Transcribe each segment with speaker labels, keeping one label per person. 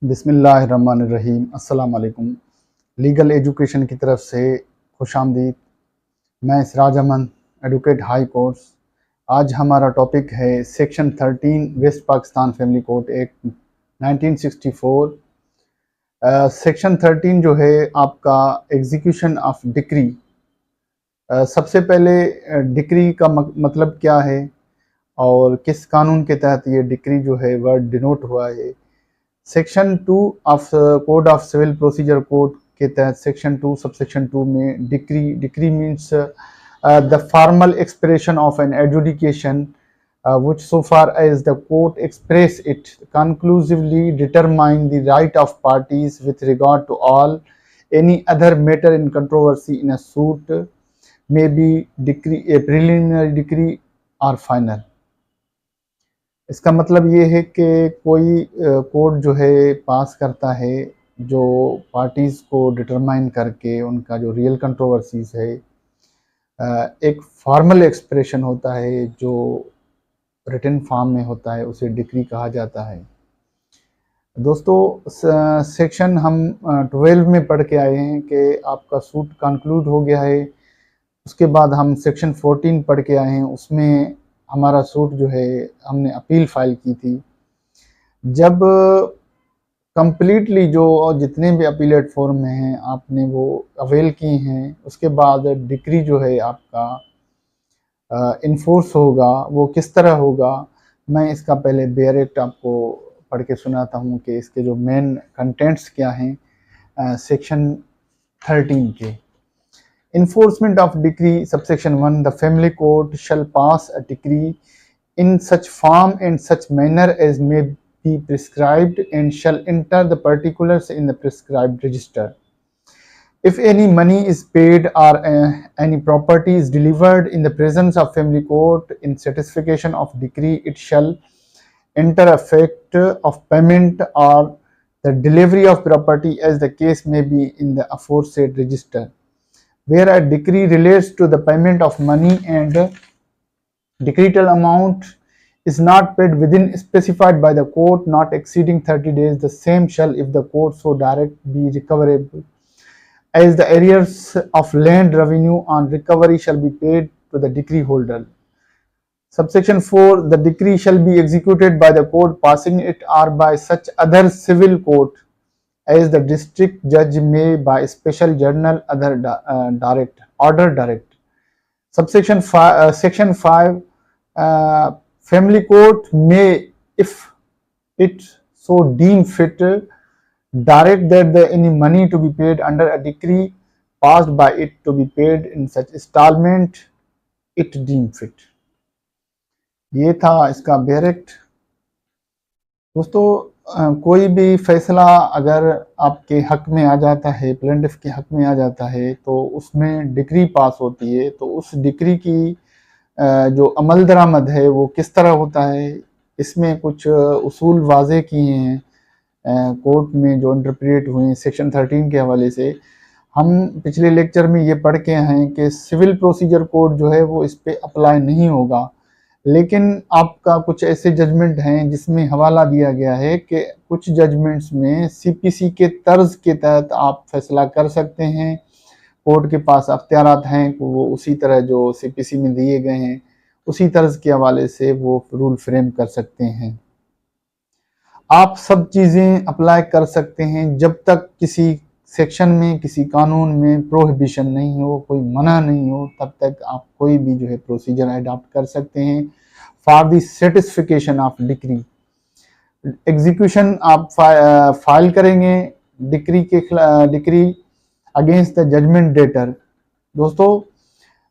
Speaker 1: बिस्मिल्लाहिर्रहमानिर्रहीम। अस्सलाम वालेकुम। लीगल एजुकेशन की तरफ से खुशामदीद। मैं Siraj Aman, advocate high courts. आज हमारा टॉपिक है section 13 West Pakistan family court act 1964। Section 13 जो है आपका एग्जीक्यूशन ऑफ डिक्री। सबसे पहले डिक्री का मतलब क्या है और किस कानून के तहत ये डिक्री जो है वर्ड डिनोट हुआ है। Section 2 of code of civil procedure code के तहत सेक्शन 2 सबसेक्शन 2 में decree means the formal expression of an adjudication which so far as the court express it conclusively determine the right of parties with regard to all any other matter in controversy in a suit may be decree, a preliminary decree or final। इसका मतलब ये है कि कोई court जो है पास करता है जो पार्टीज़ को डिटरमाइन करके उनका जो रियल कंट्रोवर्सीज है, एक फॉर्मल एक्सप्रेशन होता है जो रिटन फॉर्म में होता है, उसे डिक्री कहा जाता है। दोस्तों, सेक्शन हम 12 में पढ़ के आए हैं कि आपका सूट कंक्लूड हो गया है। उसके बाद हम सेक्शन 14 पढ़ के आए हैं, उसमें हमारा सूट जो है हमने अपील फाइल की थी। जब कंप्लीटली जो जितने भी अपीलेट फॉर्म में हैं आपने वो अवेल की हैं, उसके बाद डिक्री जो है आपका इन्फोर्स होगा। वो किस तरह होगा, मैं इसका पहले बेयर एक्ट आपको पढ़ के सुनाता हूँ कि इसके जो मेन कंटेंट्स क्या हैं सेक्शन 13 के। Enforcement of decree subsection 1 the family court shall pass a decree in such form and such manner as may be prescribed and shall enter the particulars in the prescribed register. If any money is paid or any property is delivered in the presence of family court in satisfaction of decree, it shall enter effect of payment or the delivery of property as the case may be in the aforesaid register. Where a decree relates to the payment of money and decretal amount is not paid within specified by the court not exceeding 30 days, the same shall, if the court so direct, be recoverable as the arrears of land revenue on recovery shall be paid to the decree holder. Subsection 4 the decree shall be executed by the court passing it or by such other civil court as the district judge may by special journal other direct. Subsection 5 section 5 family court may, if it so deem fit, direct that any money to be paid under a decree passed by it to be paid in such installment it deem fit। ये था इसका bare act. दोस्तों, कोई भी फैसला अगर आपके हक में आ जाता है, प्लेंटिफ के हक में आ जाता है, तो उसमें डिक्री पास होती है। तो उस डिक्री की जो अमल दरामद है वो किस तरह होता है, इसमें कुछ उसूल वाजे किए हैं कोर्ट में जो इंटरप्रेट हुए हैं सेक्शन 13 के हवाले से। हम पिछले लेक्चर में ये पढ़ के हैं कि सिविल प्रोसीजर कोड जो है वो इस पर अप्लाई नहीं होगा, लेकिन आपका कुछ ऐसे जजमेंट हैं जिसमें हवाला दिया गया है कि कुछ जजमेंट्स में सीपीसी के तर्ज के तहत आप फैसला कर सकते हैं। कोर्ट के पास अख्तियारात हैं कि वो उसी तरह जो सीपीसी में दिए गए हैं उसी तर्ज के हवाले से वो रूल फ्रेम कर सकते हैं। आप सब चीज़ें अप्लाई कर सकते हैं जब तक किसी सेक्शन में, किसी कानून में प्रोहिबिशन नहीं हो, कोई मना नहीं हो, तब तक आप कोई भी जो है प्रोसीजर अडॉप्ट कर सकते हैं for the satisfaction of decree. Execution आप फाइल करेंगे decree against the judgment debtor. दोस्तों,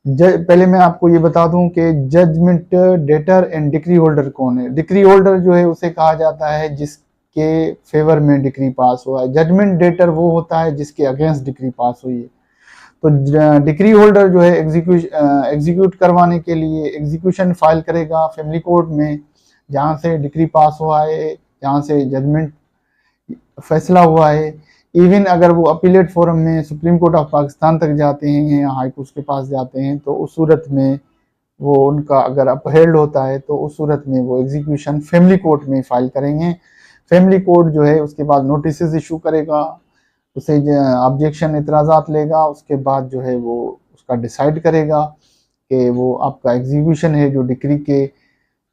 Speaker 1: पहले मैं आपको ये बता दूं कि judgment debtor and decree holder कौन है। डिक्री होल्डर जो है उसे कहा जाता है जिसके फेवर में डिक्री पास हुआ है। जजमेंट डेटर वो होता है जिसके अगेंस्ट डिक्री पास हुई है। तो डिक्री होल्डर जो है एग्जीक्यूट करवाने के लिए एग्जीक्यूशन फाइल करेगा फैमिली कोर्ट में, जहाँ से डिक्री पास हुआ है, जहाँ से जजमेंट फैसला हुआ है। इवन अगर वो अपीलेट फोरम में सुप्रीम कोर्ट ऑफ पाकिस्तान तक जाते हैं या हाई कोर्ट के पास जाते हैं, तो उस सूरत में वो उनका अगर अपहेल्ड होता है तो उस सूरत में वो एग्जीक्यूशन फैमिली कोर्ट में फाइल करेंगे। फैमिली कोर्ट जो है उसके बाद नोटिस इशू करेगा, उसे ऑब्जेक्शन इतराज़ात लेगा, उसके बाद जो है वो उसका डिसाइड करेगा कि वो आपका एग्जीक्यूशन है जो डिक्री के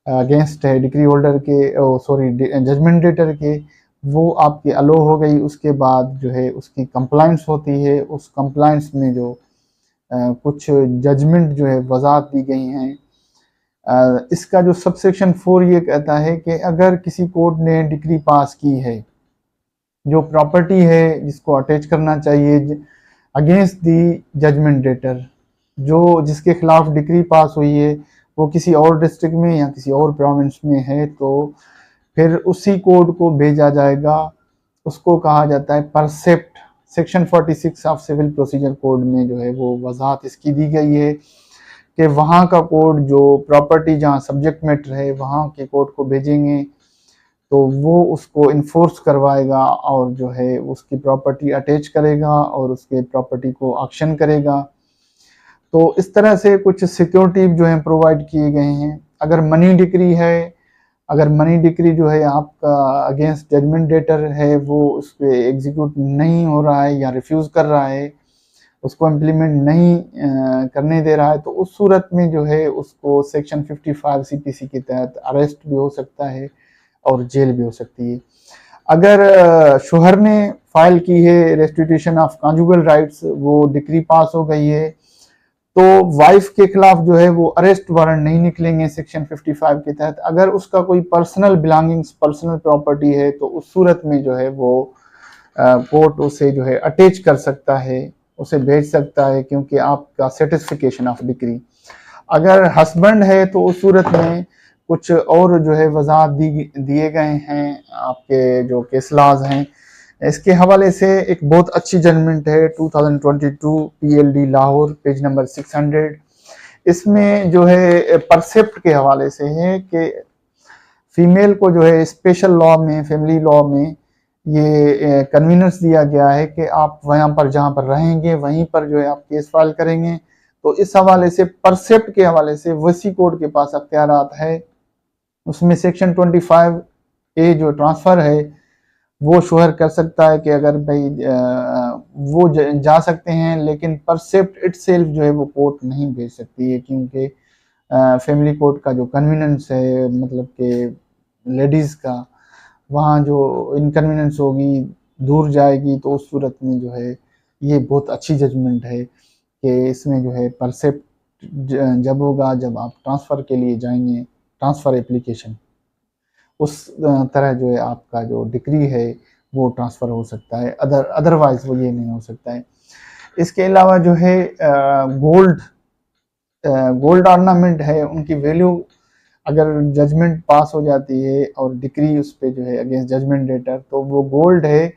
Speaker 1: अगेंस्ट है, डिक्री होल्डर के सॉरी जजमेंट डेटर के, वो आपकी अलो हो गई। उसके बाद जो है उसकी कंप्लाइंस होती है, उस कंप्लाइंस में जो कुछ जजमेंट जो है वजाहत दी गई हैं। इसका जो सबसेक्शन 4 ये कहता है कि अगर किसी कोर्ट ने डिक्री पास की है, जो प्रॉपर्टी है जिसको अटैच करना चाहिए अगेंस्ट दी जजमेंट डेटर, जो जिसके खिलाफ डिक्री पास हुई है वो किसी और डिस्ट्रिक्ट में या किसी और प्रोविंस में है, तो फिर उसी कोड को भेजा जाएगा। उसको कहा जाता है precept. Section 46 of civil procedure code में जो है वो वजाहत इसकी दी गई है कि वहाँ का कोड जो प्रॉपर्टी जहाँ सब्जेक्ट मैटर है वहाँ के कोड को भेजेंगे तो वो उसको इन्फोर्स करवाएगा और जो है उसकी प्रॉपर्टी अटैच करेगा और उसके प्रॉपर्टी को ऑक्शन करेगा। तो इस तरह से कुछ सिक्योरिटी जो है प्रोवाइड किए गए हैं। अगर मनी डिक्री है, अगर मनी डिक्री जो है आपका अगेंस्ट जजमेंट डेटर है वो उस पर एग्जीक्यूट नहीं हो रहा है या रिफ्यूज़ कर रहा है, उसको इम्प्लीमेंट नहीं करने दे रहा है, तो उस सूरत में जो है उसको सेक्शन 55 सीपीसी के तहत अरेस्ट भी हो सकता है और जेल भी हो सकती है। अगर शोहर ने फाइल की है रेस्टिट्यूशन ऑफ कॉन्जुगल राइट्स, वो डिक्री पास हो गई है, तो वाइफ के खिलाफ जो है वो अरेस्ट वारंट नहीं निकलेंगे सेक्शन 55 के तहत। अगर उसका कोई पर्सनल बिलोंगिंग्स, पर्सनल प्रॉपर्टी है, तो उस सूरत में जो है वो कोर्ट उसे जो है अटैच कर सकता है, उसे भेज सकता है, क्योंकि आपका सेटिस्फिकेशन ऑफ डिक्री। अगर हस्बैंड है तो उस सूरत में कुछ और जो है वजाहत दिए गए हैं आपके जो केस लॉज हैं। इसके हवाले से एक बहुत अच्छी जजमेंट है 2022 पीएलडी लाहौर पेज नंबर 600। इसमें जो है परसेप्ट के हवाले से है कि फीमेल को जो है स्पेशल लॉ में, फैमिली लॉ में ये कन्वीनियंस दिया गया है कि आप वहाँ पर जहाँ पर रहेंगे वहीं पर जो है आप केस फाइल करेंगे। तो इस हवाले से परसेप्ट के हवाले से वसी कोर्ट के पास अख्तियारात है। उसमें सेक्शन 25A जो ट्रांसफ़र है वो शोहर कर सकता है कि अगर भाई वो जा सकते हैं, लेकिन परसेप्ट इटसेल्फ जो है वो कोर्ट नहीं भेज सकती है, क्योंकि फैमिली कोर्ट का जो कन्वीनियंस है, मतलब कि लेडीज़ का वहाँ जो इनकन्वीनियंस होगी, दूर जाएगी, तो उस सूरत में जो है ये बहुत अच्छी जजमेंट है कि इसमें जो है परसेप्ट जब होगा जब आप ट्रांसफ़र के लिए जाएंगे, ट्रांसफ़र एप्लीकेशन, उस तरह जो है आपका जो डिक्री है वो ट्रांसफ़र हो सकता है, अदरवाइज़ वो ये नहीं हो सकता है। इसके अलावा जो है गोल्ड ऑर्नामेंट है, उनकी वैल्यू अगर जजमेंट पास हो जाती है और डिक्री उस पर जो है अगेंस्ट जजमेंट डेटर, तो वो गोल्ड है,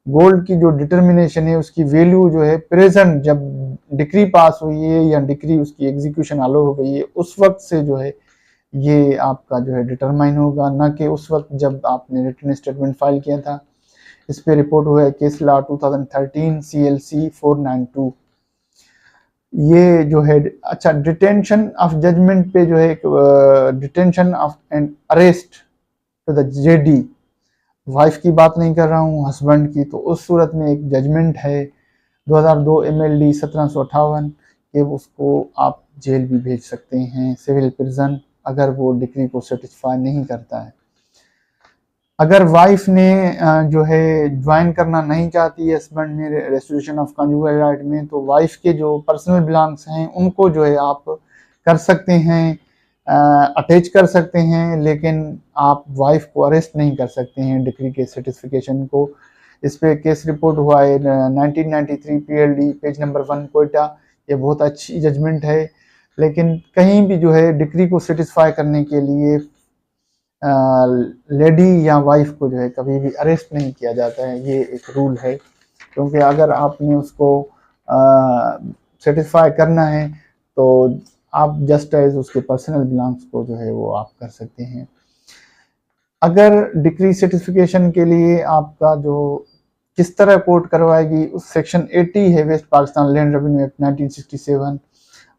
Speaker 1: गोल्ड की जो डिटर्मिनेशन है उसकी वैल्यू जो है प्रेजेंट जब डिक्री पास हुई है या डिक्री उसकी एग्जीक्यूशन अलो हो गई है उस वक्त से जो है ये आपका जो है डिटरमाइन होगा, ना कि उस वक्त जब आपने रिटन स्टेटमेंट फाइल किया था। इस पे रिपोर्ट हुआ है केस लॉ 2013 CLC 492। ये जो है अच्छा डिटेंशन ऑफ जजमेंट पे जो है एक detention of and arrest to the JD, wife की बात नहीं कर रहा हूँ, हस्बैंड की। तो उस सूरत में एक जजमेंट है 2002 MLD 1758 कि उसको आप जेल भी भेज सकते हैं, सिविल प्रिजन, अगर वो डिक्री को सेटिस्फाई नहीं करता है। अगर वाइफ ने जो है ज्वाइन करना नहीं चाहती है हस्बैंड में रेस्टिट्यूशन ऑफ कॉन्जुगल राइट में, तो वाइफ के जो पर्सनल बिलोंग्स हैं उनको जो है आप कर सकते हैं, अटैच कर सकते हैं, लेकिन आप वाइफ को अरेस्ट नहीं कर सकते हैं डिक्री के सर्टिफिकेशन को। इस पे केस रिपोर्ट हुआ है 1993 PLD पेज नंबर 1 कोयटा। ये बहुत अच्छी जजमेंट है, लेकिन कहीं भी जो है डिक्री को सेटिस्फाई करने के लिए लेडी या वाइफ को जो है कभी भी अरेस्ट नहीं किया जाता है, ये एक रूल है। क्योंकि अगर आपने उसको सेटिस्फाई करना है तो आप जस्ट एज उसके पर्सनल बिलोंग्स को जो है वो आप कर सकते हैं। अगर डिक्री सर्टिफिकेशन के लिए आपका जो किस तरह कोर्ट करवाएगी, उस सेक्शन 80 है West Pakistan land revenue act 1967।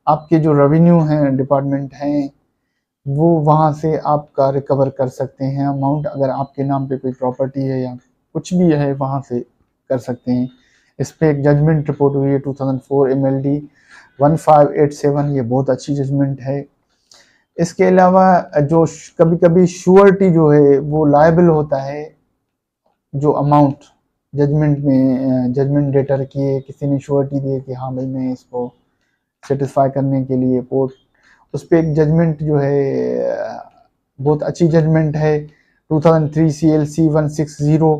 Speaker 1: आपके जो रेवेन्यू हैं डिपार्टमेंट हैं वो वहाँ से आपका रिकवर कर सकते हैं अमाउंट। अगर आपके नाम पे कोई प्रॉपर्टी है या कुछ भी है, वहाँ से कर सकते हैं। इस पे एक जजमेंट रिपोर्ट हुई है 2004 MLD 1587, ये बहुत अच्छी जजमेंट है। इसके अलावा जो कभी कभी श्योरिटी जो है वो लायबल होता है, जो अमाउंट जजमेंट में जजमेंट डेटर की किसी ने श्योरिटी दी है कि हाँ भाई मैं इसको सेटिस्फाई करने के लिए कोर्ट, उस पर एक जजमेंट जो है बहुत अच्छी जजमेंट है 2003 CLC 160।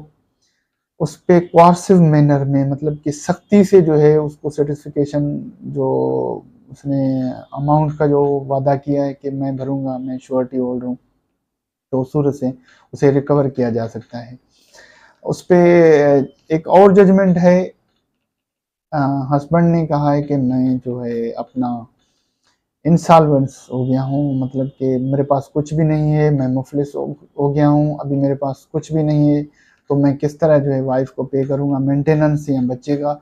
Speaker 1: उस पे कोर्सिव मैनर में, मतलब कि सख्ती से जो है उसको सेटिस्फिकेशन, जो उसने अमाउंट का जो वादा किया है कि मैं भरूंगा, मैं श्योरिटी होल्डर हूँ, तो उस सूरत से उसे रिकवर किया जा सकता है। उस पे एक और जजमेंट है, हस्बैंड ने कहा है कि मैं जो है अपना इंसॉल्वेंस हो गया हूँ, मतलब कि मेरे पास कुछ भी नहीं है, मैं मुफलिस हो गया हूँ, अभी मेरे पास कुछ भी नहीं है, तो मैं किस तरह जो है वाइफ को पे करूँगा मेंटेनेंस या बच्चे का।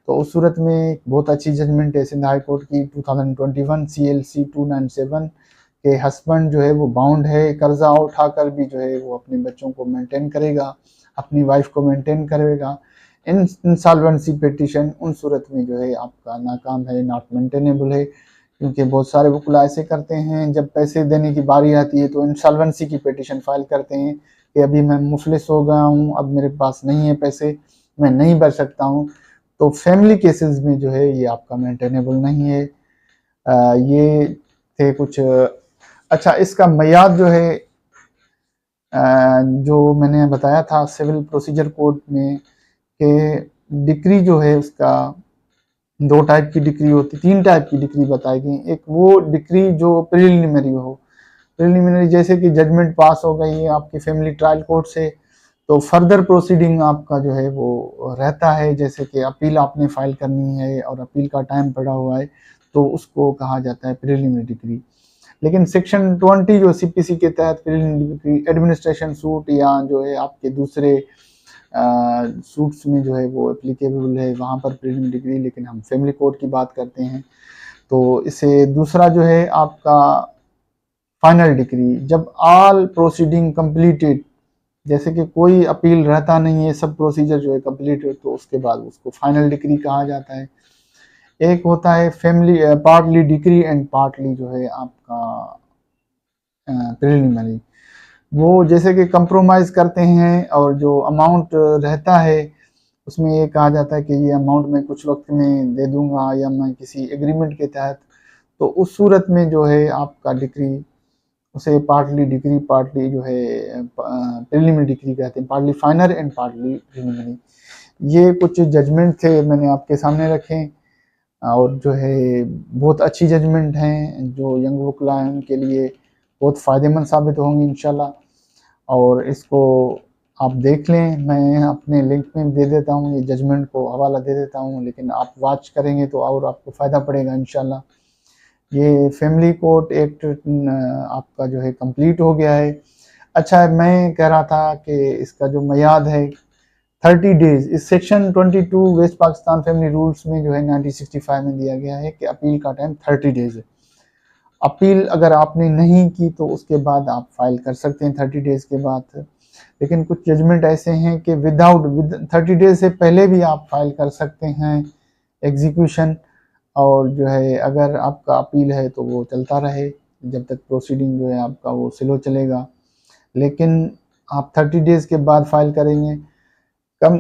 Speaker 1: तो उस सूरत में बहुत अच्छी जजमेंट है सिंध हाई कोर्ट की 2021 CLC 297 के हस्बैंड जो है वो बाउंड है, कर्जा उठाकर भी जो है वो अपने बच्चों को मेंटेन करेगा, अपनी वाइफ को मेंटेन करेगा। इंसॉल्वेंसी पिटीशन उन सूरत में जो है आपका नाकाम है, नॉट मेंटेनेबल है, क्योंकि बहुत सारे वकील ऐसे करते हैं जब पैसे देने की बारी आती है तो इंसॉल्वेंसी की पिटीशन फाइल करते हैं कि अभी मैं मुफलिस हो गया हूँ, अब मेरे पास नहीं है पैसे, मैं नहीं भर सकता हूँ। तो फैमिली केसेस में जो है ये आपका मेंटेनेबल नहीं है। ये थे कुछ। अच्छा, इसका मयाद जो है जो मैंने बताया था सिविल प्रोसीजर कोड में कि डिक्री जो है उसका दो टाइप की डिक्री होती, तीन टाइप की डिक्री बताई गई। एक वो डिक्री जो प्रिलिमिनरी हो, प्रिलिमिनरी जैसे कि जजमेंट पास हो गई है आपकी फैमिली ट्रायल कोर्ट से, तो फर्दर प्रोसीडिंग आपका जो है वो रहता है, जैसे कि अपील आपने फाइल करनी है और अपील का टाइम पड़ा हुआ है, तो उसको कहा जाता है प्रिलिमिनरी डिक्री। लेकिन सेक्शन 20 जो CPC के तहत प्रिलिमिनरी डिक्री एडमिनिस्ट्रेशन सूट या जो है आपके दूसरे सूट्स में जो है वो एप्लीकेबल है, वहाँ पर प्रिलिमिनरी डिग्री। लेकिन हम फैमिली कोर्ट की बात करते हैं, तो इसे दूसरा जो है आपका फाइनल डिग्री, जब ऑल प्रोसीडिंग कंप्लीटेड, जैसे कि कोई अपील रहता नहीं है, सब प्रोसीजर जो है कंप्लीटेड, तो उसके बाद उसको फाइनल डिग्री कहा जाता है। एक होता है family partly degree and partly जो है आपका प्रिलिमिनरी, वो जैसे कि कंप्रोमाइज़ करते हैं और जो अमाउंट रहता है उसमें ये कहा जाता है कि ये अमाउंट मैं कुछ वक्त में दे दूंगा या मैं किसी एग्रीमेंट के तहत, तो उस सूरत में जो है आपका डिक्री, उसे पार्टली डिक्री पार्टली जो है प्रिलिमिनरी डिक्री कहते हैं, partly final and partly preliminary. ये कुछ जजमेंट थे मैंने आपके सामने रखे, और जो है बहुत अच्छी जजमेंट हैं जो यंग वकला हैं उनके लिए बहुत फ़ायदेमंद साबित होंगी इंशाल्लाह। और इसको आप देख लें, मैं अपने लिंक में दे देता हूँ, ये जजमेंट को हवाला दे देता हूँ, लेकिन आप वॉच करेंगे तो और आपको फ़ायदा पड़ेगा इंशाल्लाह। ये फैमिली कोर्ट एक्ट आपका जो है कंप्लीट हो गया है। अच्छा, मैं कह रहा था कि इसका जो मियाद है 30 डेज, इस section 22 West Pakistan family rules में जो है 1965 में दिया गया है कि अपील का टाइम 30 डेज है। अपील अगर आपने नहीं की तो उसके बाद आप फाइल कर सकते हैं 30 डेज के बाद। लेकिन कुछ जजमेंट ऐसे हैं कि विद 30 डेज से पहले भी आप फाइल कर सकते हैं एग्जीक्यूशन, और जो है अगर आपका अपील है तो वो चलता रहे जब तक प्रोसीडिंग जो है आपका वो स्लो चलेगा। लेकिन आप 30 डेज के बाद फाइल करेंगे। कम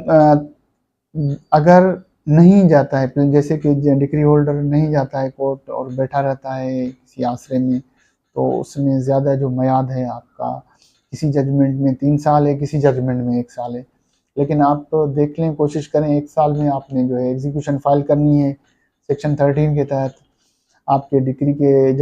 Speaker 1: अगर नहीं जाता है, जैसे कि डिक्री होल्डर नहीं जाता है कोर्ट और बैठा रहता है किसी आसरे में, तो उसमें ज़्यादा जो मियाद है आपका, किसी जजमेंट में 3 साल है, किसी जजमेंट में 1 साल है। लेकिन आप तो देख लें, कोशिश करें 1 साल में आपने जो है एग्जीक्यूशन फाइल करनी है सेक्शन 13 के तहत। आपके डिक्री के